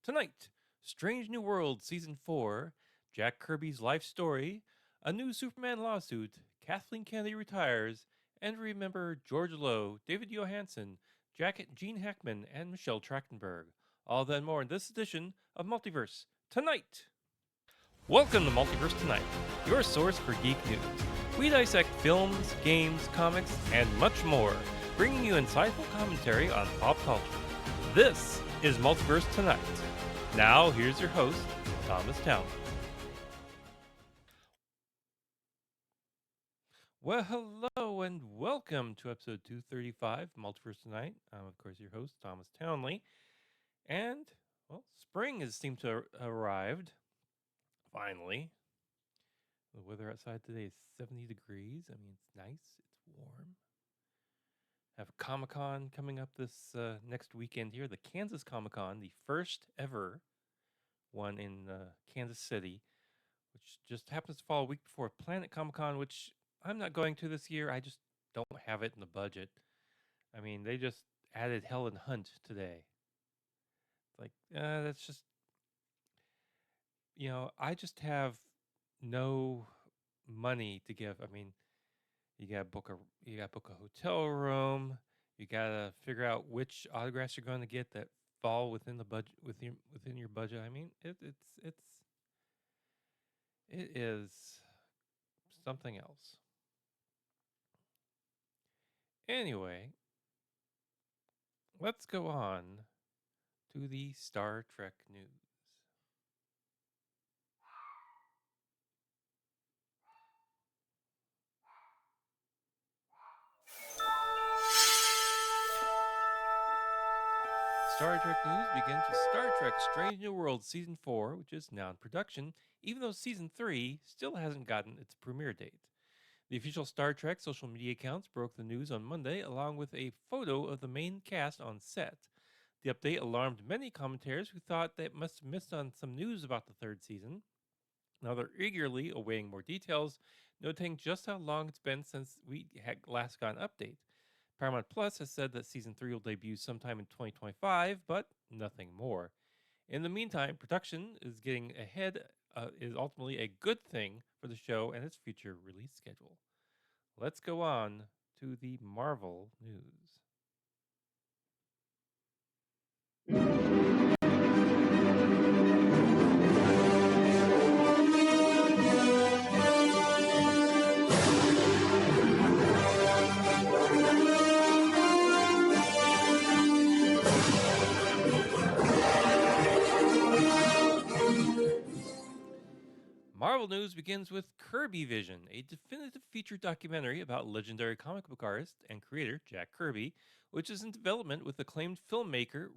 Tonight, Strange New World Season 4, Jack Kirby's life story, a new Superman lawsuit, Kathleen Kennedy retires, and remember George Lowe, David Johansen, Gene Hackman, and Michelle Trachtenberg. All that and more in this edition of Multiverse Tonight. Welcome to Multiverse Tonight, your source for geek news. We dissect films, games, comics, and much more, bringing you insightful commentary on pop culture. This is Multiverse Tonight. Now, here's your host, Thomas Town. Well, hello and welcome to episode 235 Multiverse Tonight. I'm, of course, your host, Thomas Townley. And, well, spring has seemed to have arrived, finally. The weather outside today is 70 degrees. I mean, it's nice, it's warm. Have Comic-Con coming up this next weekend here, the Kansas Comic-Con, the first ever one in Kansas City, which just happens to fall a week before Planet Comic-Con, which I'm not going to this year. I just don't have it in the budget. I mean, they just added Helen Hunt today. Like, that's just, I just have no money to give. I mean, you gotta book a hotel room. You gotta figure out which autographs you're going to get that fall within the budget within your budget. I mean, it is something else. Anyway, let's go on to the Star Trek news. Star Trek news begins with Star Trek Strange New World Season 4, which is now in production, even though Season 3 still hasn't gotten its premiere date. The official Star Trek social media accounts broke the news on Monday, along with a photo of the main cast on set. The update alarmed many commentators who thought they must have missed on some news about the third season. Now they're eagerly awaiting more details, noting just how long it's been since we had last got an update. Paramount Plus has said that season 3 will debut sometime in 2025, but nothing more. In the meantime, production is getting ahead, is ultimately a good thing for the show and its future release schedule. Let's go on to the Marvel news. Marvel news begins with Kirby Vision, a definitive feature documentary about legendary comic book artist and creator Jack Kirby, which is in development with acclaimed filmmaker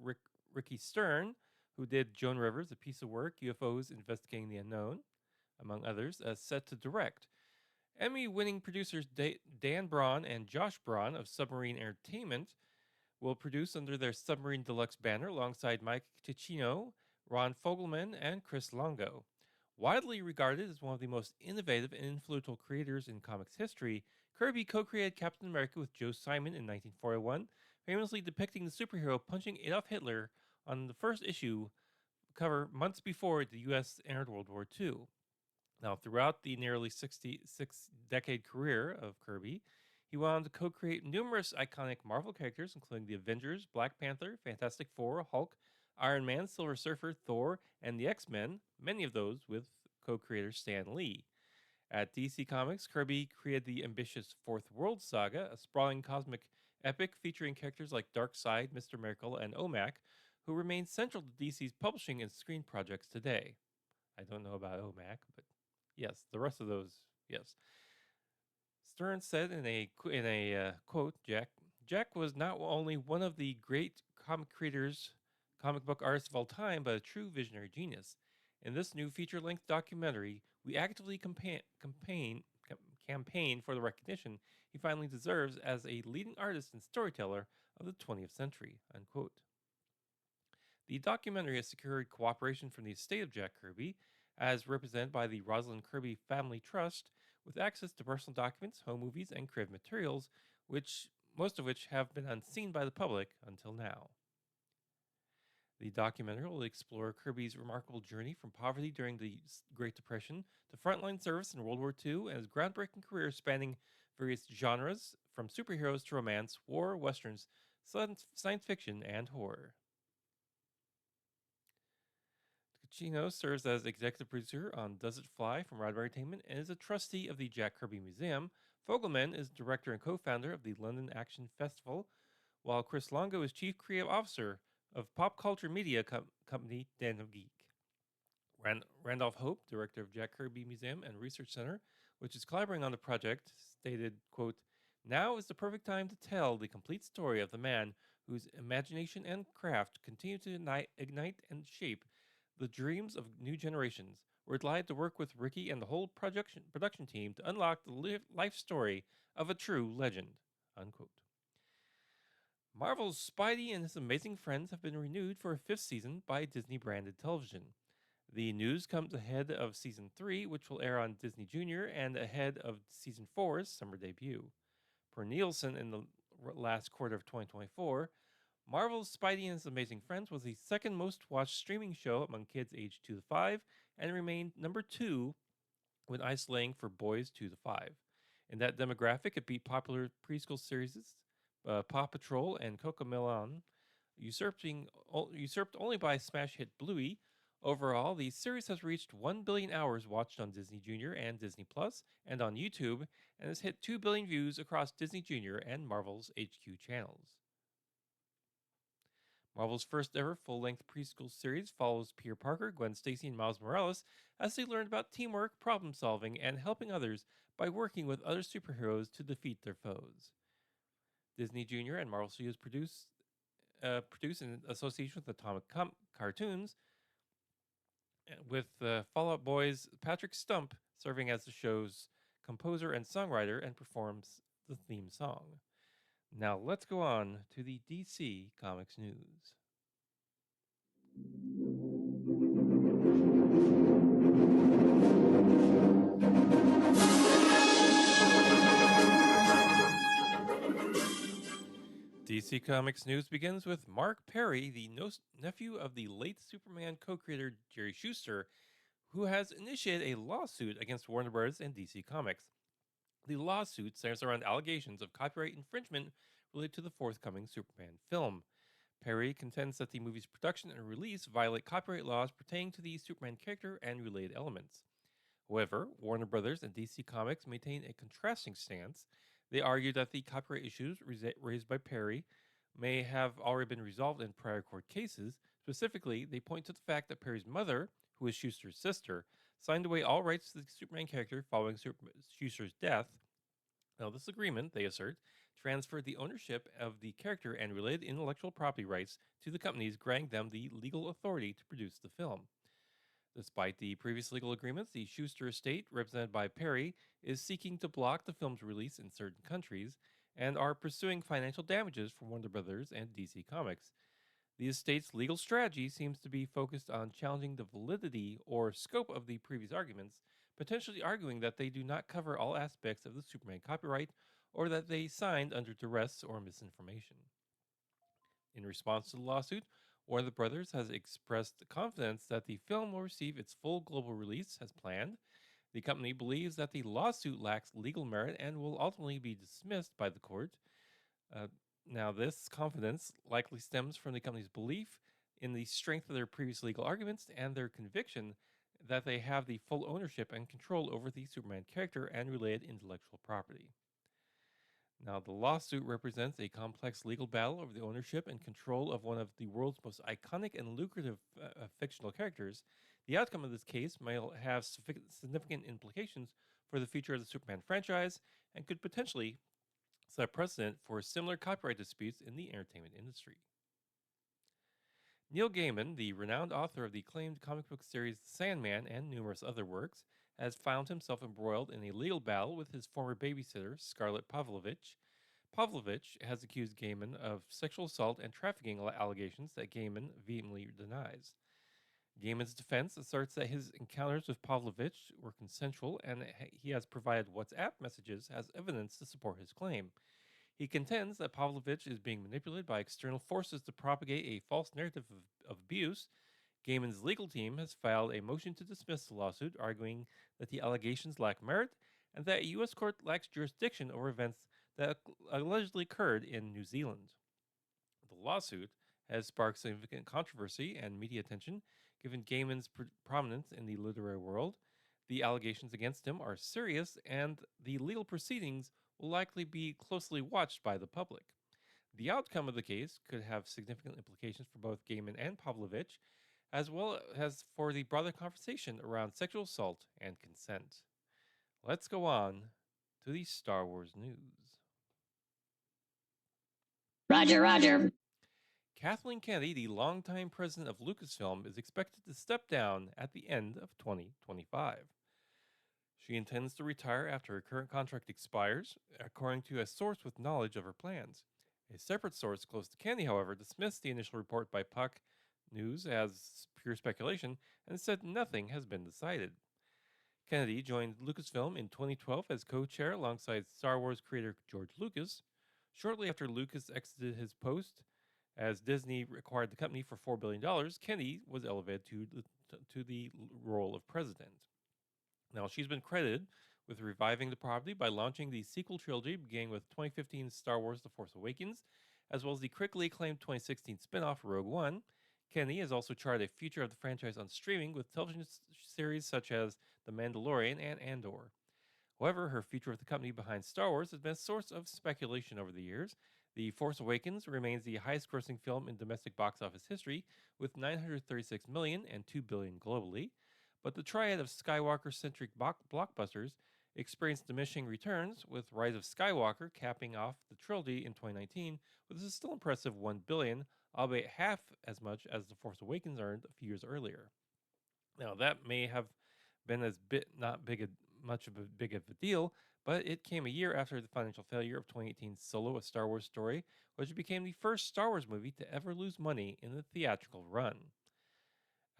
Ricky Stern, who did Joan Rivers, A Piece of Work, UFOs Investigating the Unknown, among others, set to direct. Emmy-winning producers Dan Braun and Josh Braun of Submarine Entertainment will produce under their Submarine Deluxe banner alongside Mike Ticino, Ron Fogelman, and Chris Longo. Widely regarded as one of the most innovative and influential creators in comics history, Kirby co-created Captain America with Joe Simon in 1941, famously depicting the superhero punching Adolf Hitler on the first issue cover months before the U.S. entered World War II. Now, throughout the nearly 66-decade career of Kirby, he went on to co-create numerous iconic Marvel characters, including the Avengers, Black Panther, Fantastic Four, Hulk, Iron Man, Silver Surfer, Thor, and the X-Men, many of those with co-creator Stan Lee. At DC Comics, Kirby created the ambitious Fourth World Saga, a sprawling cosmic epic featuring characters like Darkseid, Mr. Miracle, and OMAC, who remain central to DC's publishing and screen projects today. I don't know about OMAC, but yes, the rest of those, yes. Stern said in a quote, Jack was not only one of the great comic book artists of all time, but a true visionary genius. In this new feature-length documentary, we actively campaign for the recognition he finally deserves as a leading artist and storyteller of the 20th century, unquote. The documentary has secured cooperation from the estate of Jack Kirby, as represented by the Rosalind Kirby Family Trust, with access to personal documents, home movies, and creative materials, most of which have been unseen by the public until now. The documentary will explore Kirby's remarkable journey from poverty during the Great Depression to frontline service in World War II and his groundbreaking career spanning various genres from superheroes to romance, war, westerns, science fiction, and horror. Ticino serves as executive producer on Does It Fly from Radar Entertainment and is a trustee of the Jack Kirby Museum. Fogelman is director and co founder of the London Action Festival, while Chris Longo is chief creative officer of pop culture media company Den of Geek. Randolph Hope, director of Jack Kirby Museum and Research Center, which is collaborating on the project, stated, quote, "Now is the perfect time to tell the complete story of the man whose imagination and craft continue to ignite and shape the dreams of new generations. We're glad to work with Ricky and the whole production team to unlock the life story of a true legend." Unquote. Marvel's Spidey and His Amazing Friends have been renewed for a fifth season by Disney branded television. The news comes ahead of season 3, which will air on Disney Junior, and ahead of season 4's summer debut. Per Nielsen, in the last quarter of 2024, Marvel's Spidey and His Amazing Friends was the second most watched streaming show among kids aged 2 to 5 and remained number 2 when isolating for boys 2 to 5. In that demographic, it beat popular preschool series Paw Patrol and Cocomelon, usurped only by smash hit Bluey. Overall, the series has reached 1 billion hours watched on Disney Junior and Disney Plus and on YouTube, and has hit 2 billion views across Disney Junior and Marvel's HQ channels. Marvel's first ever full length preschool series follows Peter Parker, Gwen Stacy, and Miles Morales as they learn about teamwork, problem solving, and helping others by working with other superheroes to defeat their foes. Disney Junior and Marvel Studios produce in association with Atomic Cartoons, with Fall Out Boy's Patrick Stump serving as the show's composer and songwriter and performs the theme song. Now let's go on to the DC Comics news. DC Comics news begins with Mark Perry, the nephew of the late Superman co-creator Jerry Schuster, who has initiated a lawsuit against Warner Bros. And DC Comics. The lawsuit centers around allegations of copyright infringement related to the forthcoming Superman film. Perry contends that the movie's production and release violate copyright laws pertaining to the Superman character and related elements. However, Warner Bros. And DC Comics maintain a contrasting stance. They argue that the copyright issues raised by Perry may have already been resolved in prior court cases. Specifically, they point to the fact that Perry's mother, who is Schuster's sister, signed away all rights to the Superman character following Schuster's death. Now, this agreement, they assert, transferred the ownership of the character and related intellectual property rights to the companies, granting them the legal authority to produce the film. Despite the previous legal agreements, the Schuster estate, represented by Perry, is seeking to block the film's release in certain countries and are pursuing financial damages from Warner Bros. And DC Comics. The estate's legal strategy seems to be focused on challenging the validity or scope of the previous arguments, potentially arguing that they do not cover all aspects of the Superman copyright or that they signed under duress or misinformation. In response to the lawsuit, Warner Brothers has expressed confidence that the film will receive its full global release as planned. The company believes that the lawsuit lacks legal merit and will ultimately be dismissed by the court. Now, this confidence likely stems from the company's belief in the strength of their previous legal arguments and their conviction that they have the full ownership and control over the Superman character and related intellectual property. Now, the lawsuit represents a complex legal battle over the ownership and control of one of the world's most iconic and lucrative fictional characters. The outcome of this case may have significant implications for the future of the Superman franchise and could potentially set a precedent for similar copyright disputes in the entertainment industry. Neil Gaiman, the renowned author of the acclaimed comic book series The Sandman and numerous other works, has found himself embroiled in a legal battle with his former babysitter, Scarlett Pavlovich. Pavlovich has accused Gaiman of sexual assault and trafficking allegations that Gaiman vehemently denies. Gaiman's defense asserts that his encounters with Pavlovich were consensual and he has provided WhatsApp messages as evidence to support his claim. He contends that Pavlovich is being manipulated by external forces to propagate a false narrative of abuse. Gaiman's legal team has filed a motion to dismiss the lawsuit, arguing that the allegations lack merit and that a U.S. court lacks jurisdiction over events that allegedly occurred in New Zealand. The lawsuit has sparked significant controversy and media attention, given Gaiman's prominence in the literary world. The allegations against him are serious, and the legal proceedings will likely be closely watched by the public. The outcome of the case could have significant implications for both Gaiman and Pavlovich, as well as for the broader conversation around sexual assault and consent. Let's go on to the Star Wars news. Roger, Roger. Kathleen Kennedy, the longtime president of Lucasfilm, is expected to step down at the end of 2025. She intends to retire after her current contract expires, according to a source with knowledge of her plans. A separate source close to Kennedy, however, dismissed the initial report by Puck News as pure speculation and said nothing has been decided. Kennedy joined Lucasfilm in 2012 as co-chair alongside Star Wars creator George Lucas. Shortly after Lucas exited his post, as Disney acquired the company for $4 billion, Kennedy was elevated to the role of president. Now, she's been credited with reviving the property by launching the sequel trilogy, beginning with 2015's Star Wars The Force Awakens, as well as the critically acclaimed 2016 spin off Rogue One. Kennedy has also charted a future of the franchise on streaming with television series such as The Mandalorian and Andor. However, her future with the company behind Star Wars has been a source of speculation over the years. The Force Awakens remains the highest grossing film in domestic box office history, with $936 million and $2 billion globally. But the triad of Skywalker centric blockbusters experienced diminishing returns, with Rise of Skywalker capping off the trilogy in 2019 with a still impressive $1 billion, albeit half as much as The Force Awakens earned a few years earlier. Now, that may have been not much of a big of a deal, but it came a year after the financial failure of 2018's Solo: A Star Wars Story, which became the first Star Wars movie to ever lose money in the theatrical run.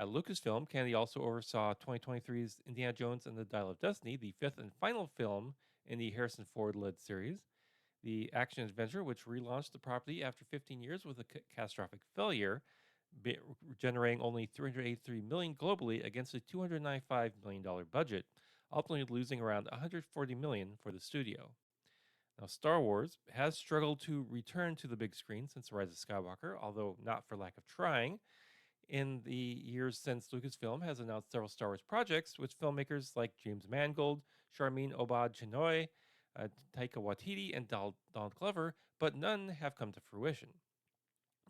At Lucasfilm, Kennedy also oversaw 2023's Indiana Jones and the Dial of Destiny, the fifth and final film in the Harrison Ford-led series. The action adventure, which relaunched the property after 15 years with a catastrophic failure, generating only $383 million globally against a $295 million budget, ultimately losing around $140 million for the studio. Now, Star Wars has struggled to return to the big screen since The Rise of Skywalker, although not for lack of trying. In the years since Lucasfilm has announced several Star Wars projects with filmmakers like James Mangold, Sharmeen Obaid-Chinoy, Taika Waititi, and Donald Glover, but none have come to fruition.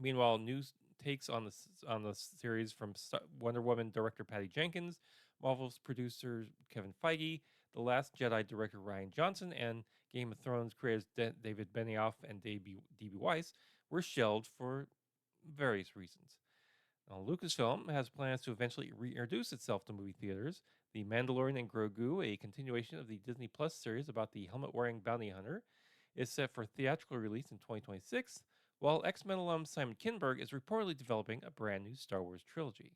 Meanwhile, news takes on the series from Wonder Woman director Patty Jenkins, Marvel's producer Kevin Feige, The Last Jedi director Rian Johnson, and Game of Thrones creators David Benioff and D.B. Weiss were shelved for various reasons. Now, Lucasfilm has plans to eventually reintroduce itself to movie theaters. The Mandalorian and Grogu, a continuation of the Disney Plus series about the helmet-wearing bounty hunter, is set for theatrical release in 2026, while X-Men alum Simon Kinberg is reportedly developing a brand new Star Wars trilogy.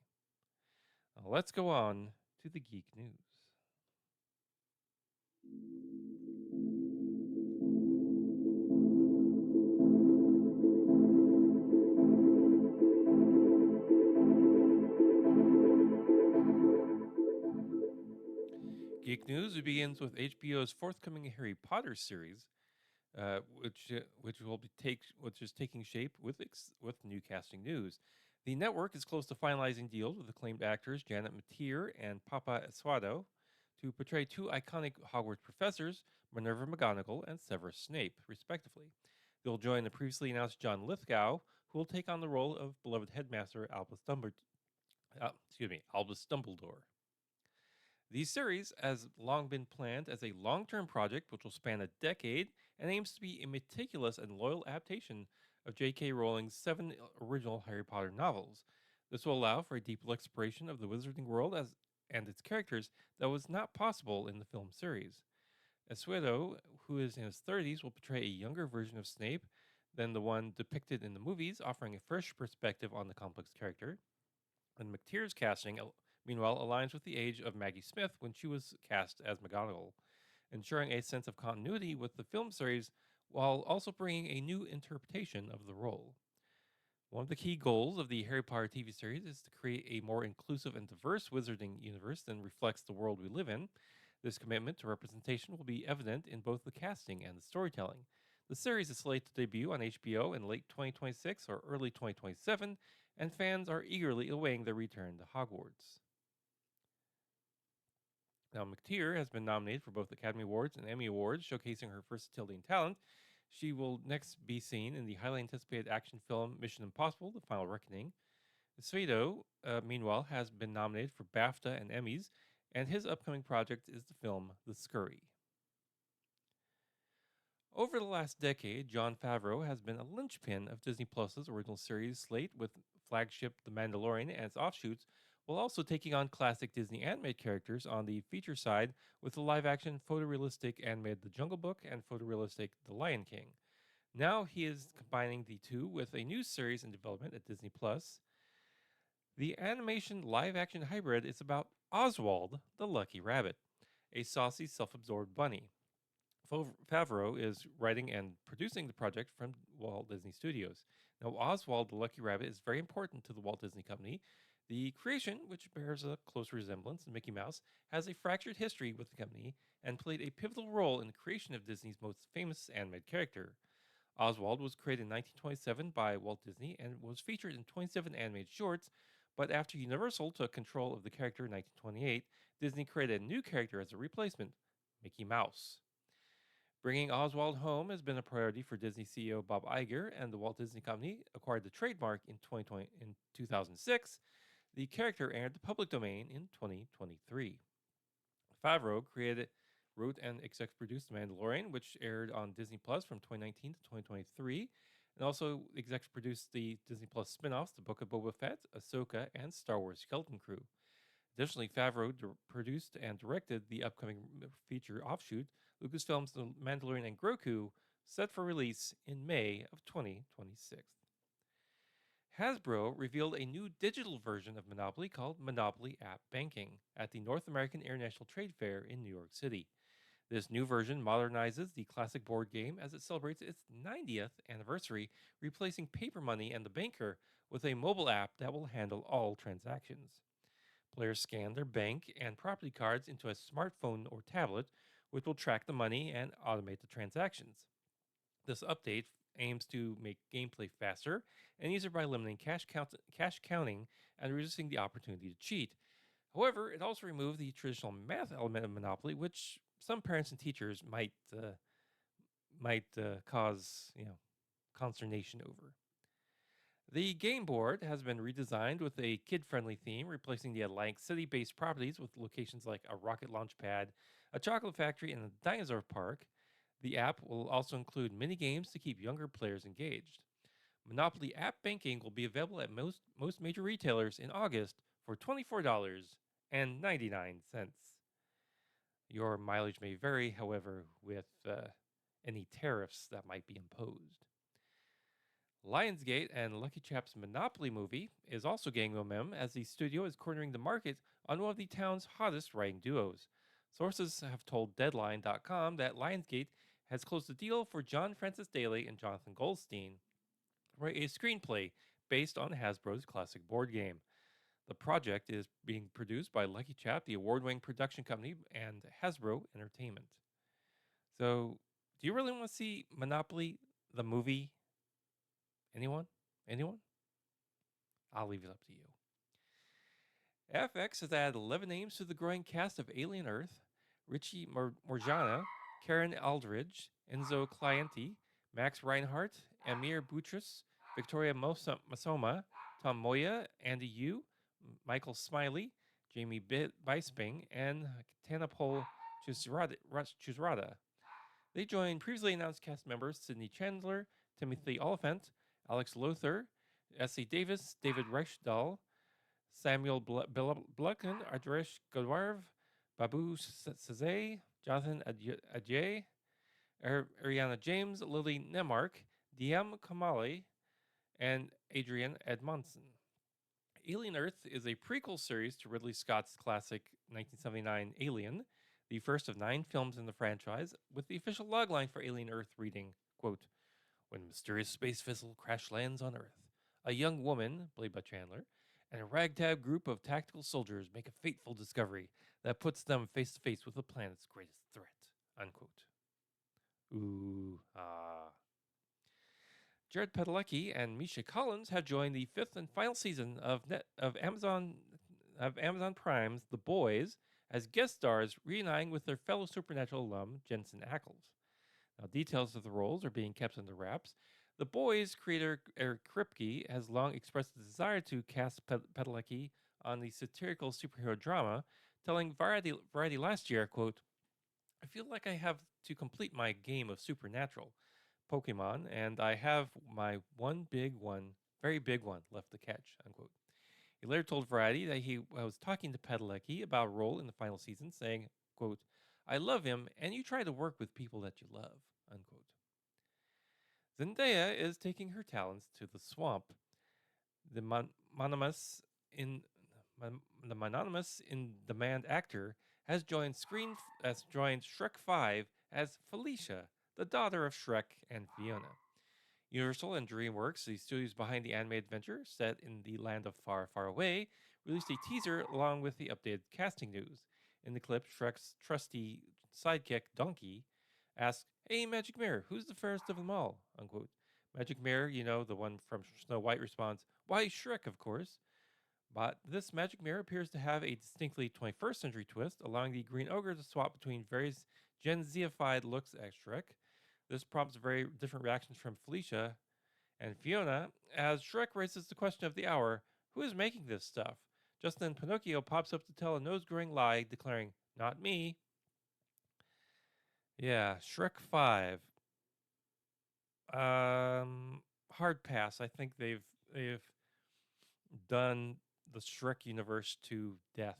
Now, let's go on to the geek news. Geek news begins with HBO's forthcoming Harry Potter series, which is taking shape with new casting news. The network is close to finalizing deals with acclaimed actors Janet Mateer and Papa Essuado to portray two iconic Hogwarts professors, Minerva McGonagall and Severus Snape, respectively. They'll join the previously announced John Lithgow, who will take on the role of beloved headmaster Albus Dumbledore. The series has long been planned as a long-term project which will span a decade and aims to be a meticulous and loyal adaptation of J.K. Rowling's 7 original Harry Potter novels. This will allow for a deeper exploration of the wizarding world and its characters that was not possible in the film series. Essueto, who is in his 30s, will portray a younger version of Snape than the one depicted in the movies, offering a fresh perspective on the complex character. And McTeer's casting meanwhile, aligns with the age of Maggie Smith when she was cast as McGonagall, ensuring a sense of continuity with the film series while also bringing a new interpretation of the role. One of the key goals of the Harry Potter TV series is to create a more inclusive and diverse wizarding universe that reflects the world we live in. This commitment to representation will be evident in both the casting and the storytelling. The series is slated to debut on HBO in late 2026 or early 2027, and fans are eagerly awaiting their return to Hogwarts. Now, McTeer has been nominated for both Academy Awards and Emmy Awards, showcasing her versatility and talent. She will next be seen in the highly anticipated action film Mission Impossible: The Final Reckoning. Svido, meanwhile, has been nominated for BAFTA and Emmys, and his upcoming project is the film The Scurry. Over the last decade, Jon Favreau has been a linchpin of Disney Plus's original series slate, with flagship The Mandalorian and its offshoots, while also taking on classic Disney animated characters on the feature side with the live-action photorealistic animated The Jungle Book and photorealistic The Lion King. Now he is combining the two with a new series in development at Disney Plus. The animation live-action hybrid is about Oswald the Lucky Rabbit, a saucy, self-absorbed bunny. Favreau is writing and producing the project from Walt Disney Studios. Now, Oswald the Lucky Rabbit is very important to the Walt Disney Company. The creation, which bears a close resemblance to Mickey Mouse, has a fractured history with the company and played a pivotal role in the creation of Disney's most famous animated character. Oswald was created in 1927 by Walt Disney and was featured in 27 animated shorts, but after Universal took control of the character in 1928, Disney created a new character as a replacement, Mickey Mouse. Bringing Oswald home has been a priority for Disney CEO Bob Iger, and the Walt Disney Company acquired the trademark in 2006. The character entered the public domain in 2023. Favreau wrote, and exec produced The Mandalorian, which aired on Disney Plus from 2019 to 2023, and also exec produced the Disney Plus spin-offs, The Book of Boba Fett, Ahsoka, and Star Wars Skeleton Crew. Additionally, Favreau produced and directed the upcoming feature offshoot, Lucasfilm's The Mandalorian and Grogu, set for release in May of 2026. Hasbro revealed a new digital version of Monopoly called Monopoly App Banking at the North American International Trade Fair in New York City. This new version modernizes the classic board game as it celebrates its 90th anniversary, replacing paper money and the banker with a mobile app that will handle all transactions. Players scan their bank and property cards into a smartphone or tablet, which will track the money and automate the transactions. This update aims to make gameplay faster and easier by eliminating cash counting and reducing the opportunity to cheat. However, it also removed the traditional math element of Monopoly, which some parents and teachers might cause consternation over. The game board has been redesigned with a kid-friendly theme, replacing the Atlantic City-based properties with locations like a rocket launch pad, a chocolate factory, and a dinosaur park. The app will also include mini games to keep younger players engaged. Monopoly App Banking will be available at most major retailers in August for $24.99. Your mileage may vary, however, with any tariffs that might be imposed. Lionsgate and Lucky Chap's Monopoly movie is also gaining momentum as the studio is cornering the market on one of the town's hottest writing duos. Sources have told Deadline.com that Lionsgate has closed a deal for John Francis Daley and Jonathan Goldstein to write a screenplay based on Hasbro's classic board game. The project is being produced by Lucky Chap, the award-winning production company, and Hasbro Entertainment. So, do you really want to see Monopoly, the movie? Anyone? I'll leave it up to you. FX has added 11 names to the growing cast of Alien Earth: Richie Morjana, Karen Aldridge, Enzo Clienti, Max Reinhardt, Amir Boutros, Victoria Masoma, Tom Moya, Andy Yu, Michael Smiley, Jamie Bisping, and Tanapol Chuzrada. They join previously announced cast members Sidney Chandler, Timothy Oliphant, Alex Lothar, S.C. Davis, David Reichdahl, Samuel Blucken, Ardresh Godwarv, Babu Sazay, Jonathan Adjei, Ariana James, Lily Nemark, Diem Kamali, and Adrian Edmondson. Alien Earth is a prequel series to Ridley Scott's classic 1979 Alien, the first of 9 films in the franchise, with the official logline for Alien Earth reading, Quote, when a mysterious space vessel crash lands on Earth, a young woman, played by Chandler, and a ragtag group of tactical soldiers make a fateful discovery that puts them face to face with the planet's greatest threat. Unquote. Ooh, ah. Jared Padalecki and Misha Collins have joined the fifth and final season of Amazon Prime's The Boys as guest stars, reuniting with their fellow Supernatural alum Jensen Ackles. Now, details of the roles are being kept under wraps. The Boys creator Eric Kripke has long expressed a desire to cast Padalecki on the satirical superhero drama, telling Variety last year, quote, I feel like I have to complete my game of Supernatural Pokemon, and I have my very big one left to catch, unquote. He later told Variety that he was talking to Padalecki about a role in the final season, saying, quote, I love him, and you try to work with people that you love, unquote. Zendaya is taking her talents to the swamp. The mononymous in the mononymous in demand actor has joined Shrek 5 as Felicia, the daughter of Shrek and Fiona. Universal and DreamWorks, the studios behind the animated adventure set in the land of Far, Far Away, released a teaser along with the updated casting news. In the clip, Shrek's trusty sidekick, Donkey, asks, Hey, Magic Mirror, who's the fairest of them all? Unquote. Magic Mirror, the one from Snow White, responds, Why, Shrek, of course. But this Magic Mirror appears to have a distinctly 21st century twist, allowing the Green Ogre to swap between various Gen Z-ified looks as Shrek. This prompts very different reactions from Felicia and Fiona as Shrek raises the question of the hour, who is making this stuff? Just then Pinocchio pops up to tell a nose-growing lie, declaring, not me. Yeah, Shrek 5. Hard pass. I think they've done the Shrek universe to death.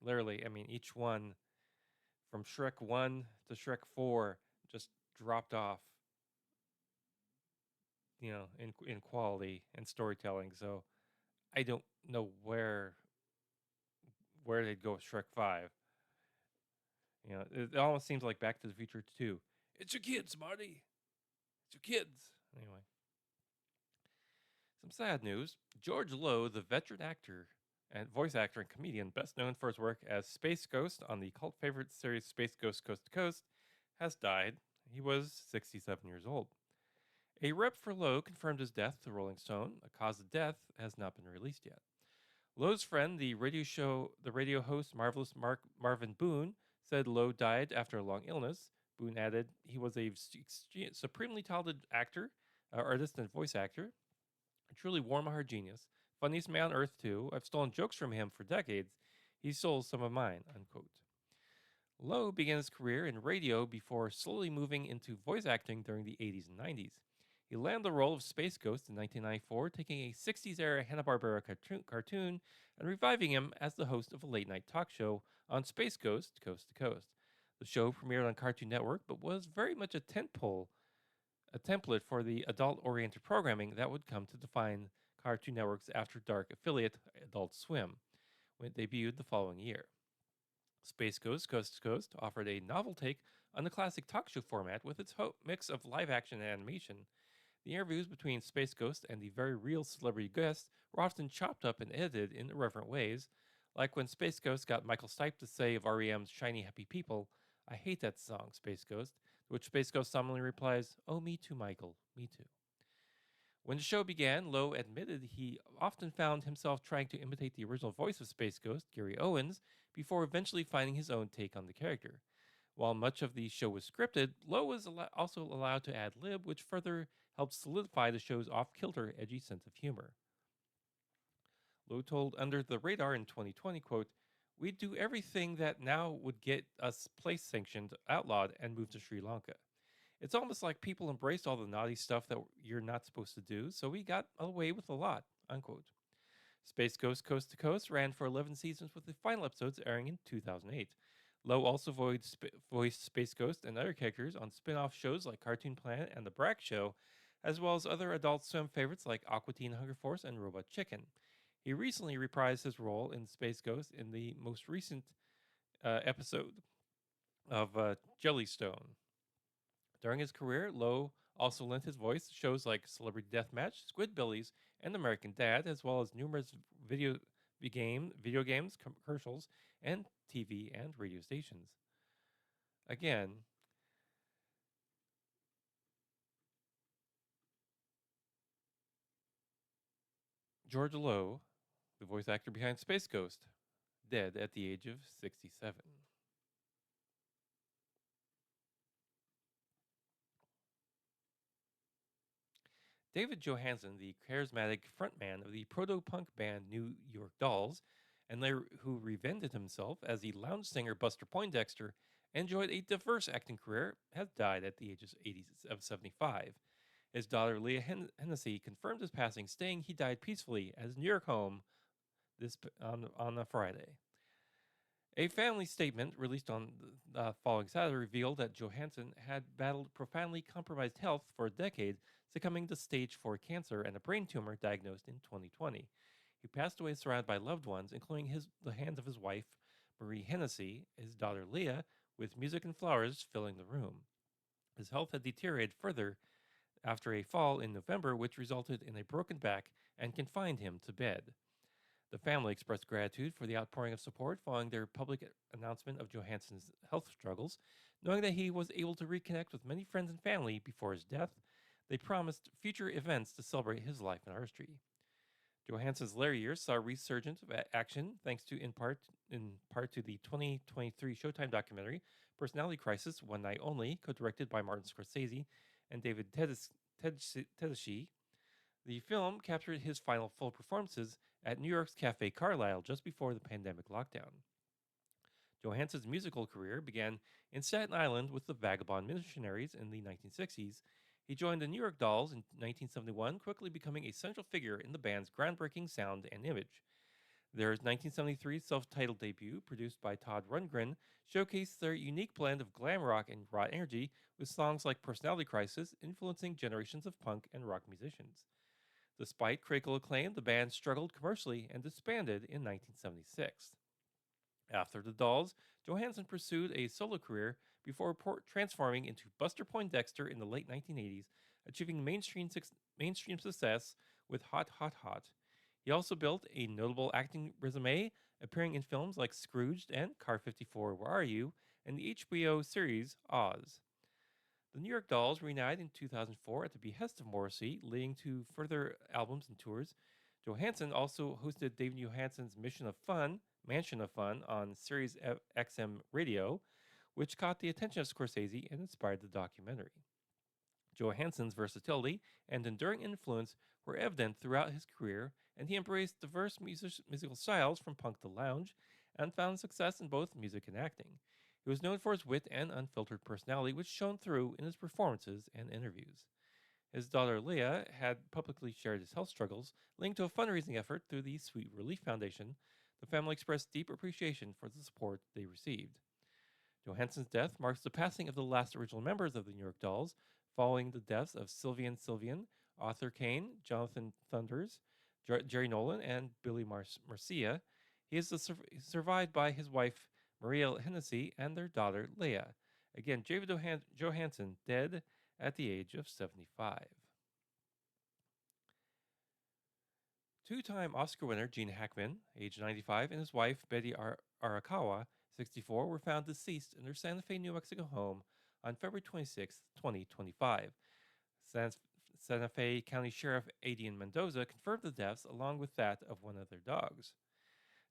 Literally, I mean, each one from Shrek 1 to Shrek 4 just dropped off, in quality and storytelling. So I don't know where they'd go with Shrek 5. It almost seems like Back to the Future 2. It's your kids, Marty. It's your kids. Anyway, some sad news. George Lowe, the veteran actor and voice actor and comedian best known for his work as Space Ghost on the cult favorite series Space Ghost Coast to Coast, has died. He was 67 years old. A rep for Lowe confirmed his death to Rolling Stone. A cause of death has not been released yet. Lowe's friend, the radio host Marvin Boone, said Lowe died after a long illness. Boone added he was a supremely talented artist, and voice actor, a truly warm-hearted genius, funniest man on earth too. I've stolen jokes from him for decades. He stole some of mine, unquote. Lowe began his career in radio before slowly moving into voice acting during the 80s and 90s. He landed the role of Space Ghost in 1994, taking a 60s-era Hanna-Barbera cartoon and reviving him as the host of a late-night talk show on Space Ghost Coast to Coast. The show premiered on Cartoon Network, but was very much a template for the adult-oriented programming that would come to define Cartoon Network's After Dark affiliate, Adult Swim, when it debuted the following year. Space Ghost Coast to Coast offered a novel take on the classic talk show format with its mix of live action and animation. The interviews between Space Ghost and the very real celebrity guests were often chopped up and edited in irreverent ways, like when Space Ghost got Michael Stipe to say of REM's Shiny Happy People, I hate that song, Space Ghost, to which Space Ghost summoningly replies, Oh, me too, Michael, me too. When the show began, Lowe admitted he often found himself trying to imitate the original voice of Space Ghost, Gary Owens, before eventually finding his own take on the character. While much of the show was scripted, Lowe was also allowed to ad lib, which further helped solidify the show's off-kilter, edgy sense of humor. Lowe told Under the Radar in 2020, quote, We'd do everything that now would get us place-sanctioned, outlawed, and moved to Sri Lanka. It's almost like people embraced all the naughty stuff that you're not supposed to do, so we got away with a lot, unquote. Space Ghost Coast to Coast ran for 11 seasons, with the final episodes airing in 2008. Lowe also voiced Space Ghost and other characters on spin-off shows like Cartoon Planet and The Brak Show, as well as other Adult Swim favorites like Aqua Teen Hunger Force and Robot Chicken. He recently reprised his role in Space Ghost in the most recent episode of Jellystone. During his career, Lowe also lent his voice to shows like Celebrity Deathmatch, Squidbillies, and American Dad, as well as numerous video games, commercials, and TV and radio stations. Again, George Lowe, the voice actor behind Space Ghost, dead at the age of 67. David Johansen, the charismatic frontman of the proto-punk band New York Dolls, and who reinvented himself as the lounge singer Buster Poindexter, enjoyed a diverse acting career, has died at the age of 75. His daughter Leah Hennessy confirmed his passing, saying he died peacefully at his New York home on a Friday. A family statement released on the following Saturday revealed that Johansson had battled profoundly compromised health for a decade, succumbing to stage 4 cancer and a brain tumor diagnosed in 2020. He passed away surrounded by loved ones, including the hand of his wife, Marie Hennessy, his daughter Leah, with music and flowers filling the room. His health had deteriorated further after a fall in November, which resulted in a broken back and confined him to bed. The family expressed gratitude for the outpouring of support following their public announcement of Johansson's health struggles. Knowing that he was able to reconnect with many friends and family before his death, they promised future events to celebrate his life and artistry. Johansson's later years saw a resurgence of action thanks to in part to the 2023 Showtime documentary Personality Crisis: One Night Only, co-directed by Martin Scorsese and David Tedeschi. The film captured his final full performances at New York's Cafe Carlyle just before the pandemic lockdown. Johansson's musical career began in Staten Island with the Vagabond Missionaries in the 1960s. He joined the New York Dolls in 1971, quickly becoming a central figure in the band's groundbreaking sound and image. Their 1973 self-titled debut, produced by Todd Rundgren, showcased their unique blend of glam rock and raw energy, with songs like Personality Crisis influencing generations of punk and rock musicians. Despite critical acclaim, the band struggled commercially and disbanded in 1976. After the Dolls, Johansson pursued a solo career before transforming into Buster Poindexter in the late 1980s, achieving mainstream success with Hot Hot Hot. He also built a notable acting resume, appearing in films like Scrooged and Car 54 Where Are You, and the HBO series Oz. The New York Dolls reunited in 2004 at the behest of Morrissey, leading to further albums and tours. Johansson also hosted David Johansson's Mansion of Fun on Sirius XM Radio, which caught the attention of Scorsese and inspired the documentary. Johansson's versatility and enduring influence were evident throughout his career, and he embraced diverse musical styles from punk to lounge and found success in both music and acting. He was known for his wit and unfiltered personality, which shone through in his performances and interviews. His daughter Leah had publicly shared his health struggles, linked to a fundraising effort through the Sweet Relief Foundation. The family expressed deep appreciation for the support they received. Johansson's death marks the passing of the last original members of the New York Dolls, following the deaths of Sylvian, Arthur Kane, Jonathan Thunders, Jerry Nolan, and Billy Marcia. He is survived by his wife Maria Hennessy and their daughter Leah. Again, David Johansson dead at the age of 75. Two-time Oscar winner Gene Hackman, age 95, and his wife Betty Arakawa, 64, were found deceased in their Santa Fe, New Mexico home on February 26, 2025. Santa Fe County Sheriff Adrian Mendoza confirmed the deaths along with that of one of their dogs.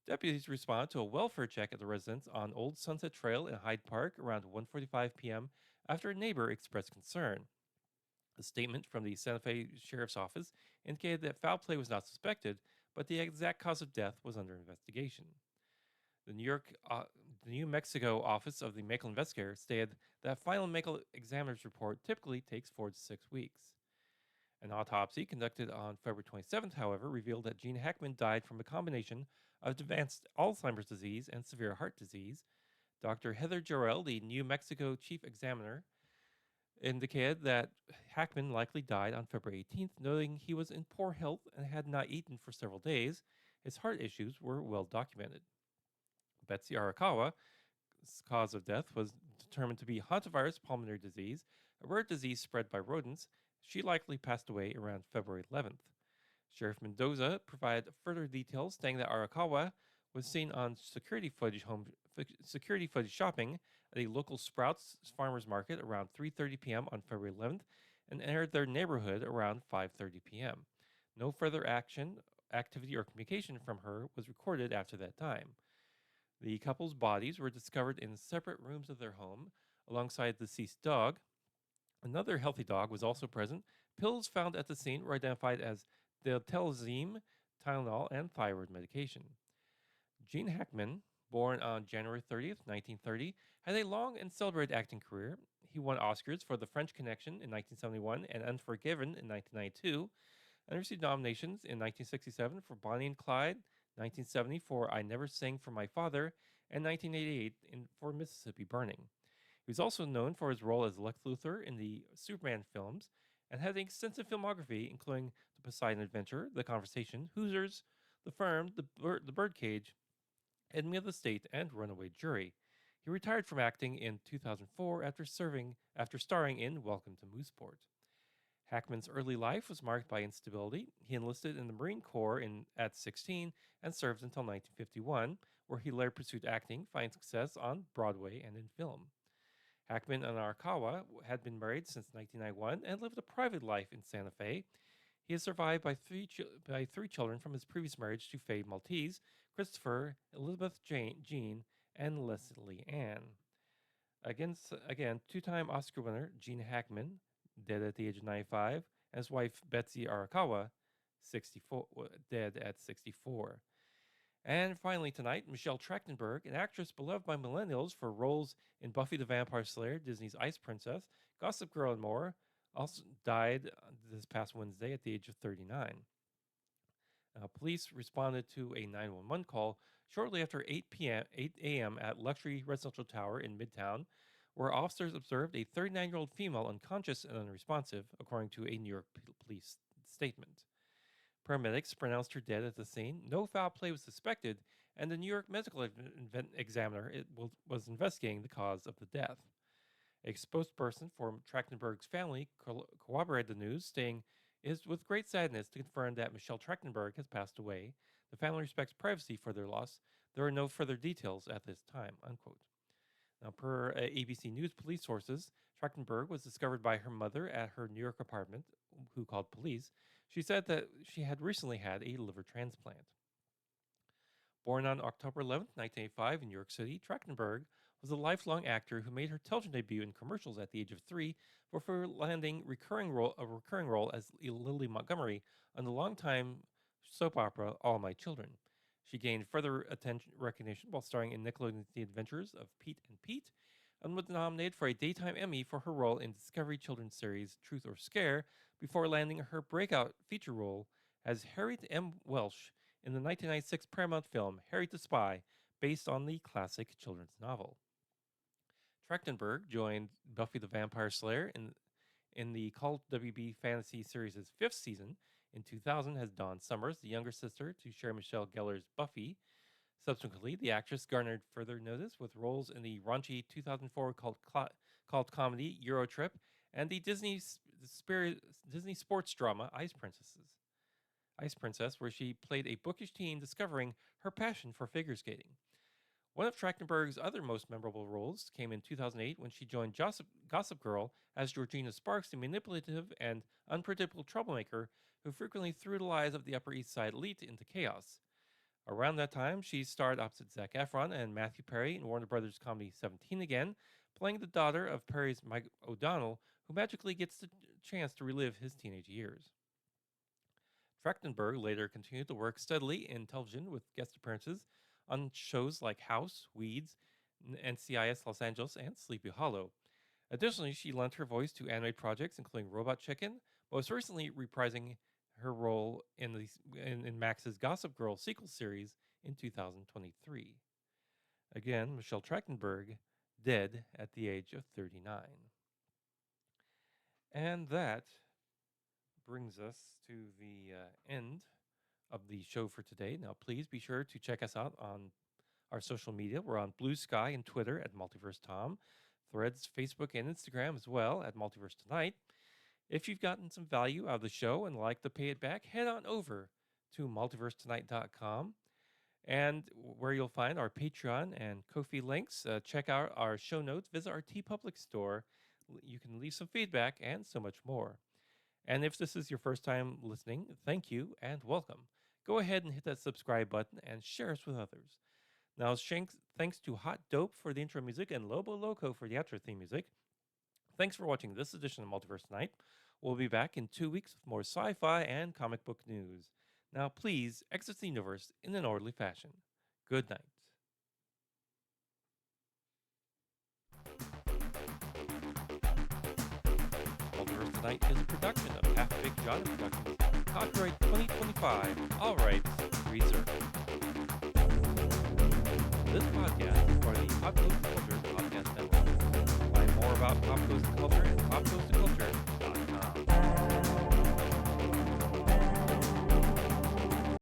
Deputies responded to a welfare check at the residence on Old Sunset Trail in Hyde Park around 1:45 p.m. after a neighbor expressed concern. A statement from the Santa Fe Sheriff's Office indicated that foul play was not suspected, but the exact cause of death was under investigation. The New Mexico office of the medical investigator stated that final medical examiner's report typically takes 4 to 6 weeks. An autopsy conducted on February 27th, however, revealed that Gene Hackman died from a combination of advanced Alzheimer's disease and severe heart disease. Dr. Heather Jarrell, the New Mexico chief examiner, indicated that Hackman likely died on February 18th, noting he was in poor health and had not eaten for several days. His heart issues were well documented. Betsy Arakawa's cause of death was determined to be hantavirus pulmonary disease. a rare disease spread by rodents. She likely passed away around February 11th. Sheriff Mendoza provided further details, saying that Arakawa was seen on security footage shopping at a local Sprouts farmers market around 3:30 p.m. on February 11th and entered their neighborhood around 5:30 p.m. No further activity, or communication from her was recorded after that time. The couple's bodies were discovered in separate rooms of their home alongside the deceased dog. Another healthy dog was also present. Pills found at the scene were identified as deltelzine, Tylenol, and thyroid medication. Gene Hackman, born on January 30th, 1930, had a long and celebrated acting career. He won Oscars for The French Connection in 1971 and Unforgiven in 1992, and received nominations in 1967 for Bonnie and Clyde, 1970 for I Never Sang for My Father, and 1988 for Mississippi Burning. He was also known for his role as Lex Luthor in the Superman films and had an extensive filmography, including The Poseidon Adventure, The Conversation, Hoosiers, The Firm, The Birdcage, Enemy of the State, and Runaway Jury. He retired from acting in 2004 after starring in Welcome to Mooseport. Hackman's early life was marked by instability. He enlisted in the Marine Corps at 16 and served until 1951, where he later pursued acting, finding success on Broadway and in film. Hackman and Arakawa had been married since 1991 and lived a private life in Santa Fe. He is survived by three children from his previous marriage to Faye Maltese, Christopher, Elizabeth Jean, and Leslie Ann. Again, two-time Oscar winner Gene Hackman, dead at the age of 95, and his wife Betsy Arakawa, 64, dead at 64. And finally tonight, Michelle Trachtenberg, an actress beloved by millennials for roles in Buffy the Vampire Slayer, Disney's Ice Princess, Gossip Girl, and more, also died this past Wednesday at the age of 39. Police responded to a 911 call shortly after 8 a.m. at Luxury Residential Tower in Midtown, where officers observed a 39-year-old female unconscious and unresponsive, according to a New York police statement. Paramedics pronounced her dead at the scene. No foul play was suspected, and the New York Medical Examiner was investigating the cause of the death. A spokesperson for Trachtenberg's family corroborated the news, saying, "It is with great sadness to confirm that Michelle Trachtenberg has passed away. The family respects privacy for their loss. There are no further details at this time," unquote. Now, per ABC News police sources, Trachtenberg was discovered by her mother at her New York apartment, who called police. She said that she had recently had a liver transplant. Born on October 11, 1985 in New York City, Trachtenberg was a lifelong actor who made her television debut in commercials at the age of 3 before landing a recurring role as Lily Montgomery on the longtime soap opera All My Children. She gained further recognition while starring in Nickelodeon's The Adventures of Pete and Pete, and was nominated for a Daytime Emmy for her role in Discovery Children's series Truth or Scare, before landing her breakout feature role as Harriet M. Welsh in the 1996 Paramount film Harriet the Spy, based on the classic children's novel. Trachtenberg joined Buffy the Vampire Slayer in the cult WB fantasy series' 5th season in 2000 as Dawn Summers, the younger sister to Sarah Michelle Gellar's Buffy. Subsequently, the actress garnered further notice with roles in the raunchy 2004 cult comedy Eurotrip and the Disney sports drama Ice Princess, where she played a bookish teen discovering her passion for figure skating. One of Trachtenberg's other most memorable roles came in 2008 when she joined Gossip Girl as Georgina Sparks, the manipulative and unpredictable troublemaker who frequently threw the lives of the Upper East Side elite into chaos. Around that time, she starred opposite Zac Efron and Matthew Perry in Warner Brothers' comedy 17 Again, playing the daughter of Perry's Mike O'Donnell, who magically gets the chance to relive his teenage years. Trachtenberg later continued to work steadily in television with guest appearances on shows like House, Weeds, NCIS Los Angeles, and Sleepy Hollow. Additionally, she lent her voice to animated projects including Robot Chicken, most recently reprising her role in Max's Gossip Girl sequel series in 2023. Again, Michelle Trachtenberg, dead at the age of 39. And that brings us to the end of the show for today. Now, please be sure to check us out on our social media. We're on Blue Sky and Twitter at Multiverse Tom, Threads, Facebook, and Instagram as well at Multiverse Tonight. If you've gotten some value out of the show and like to pay it back, head on over to multiversetonight.com and where you'll find our Patreon and Ko-fi links. Check out our show notes, visit our TeePublic store. You can leave some feedback and so much more. And if this is your first time listening, thank you and welcome. Go ahead and hit that subscribe button and share us with others. Now, thanks to Hot Dope for the intro music and Lobo Loco for the outro theme music. Thanks for watching this edition of Multiverse Tonight. We'll be back in 2 weeks with more sci-fi and comic book news. Now, please exit the universe in an orderly fashion. Good night. Multiverse Tonight is a production of Half Big John Productions. Copyright 2025. All rights reserved. This podcast is part of the Pop Culture Culture Podcast Network. Find more about Pop Culture Culture at popcultureculture.com.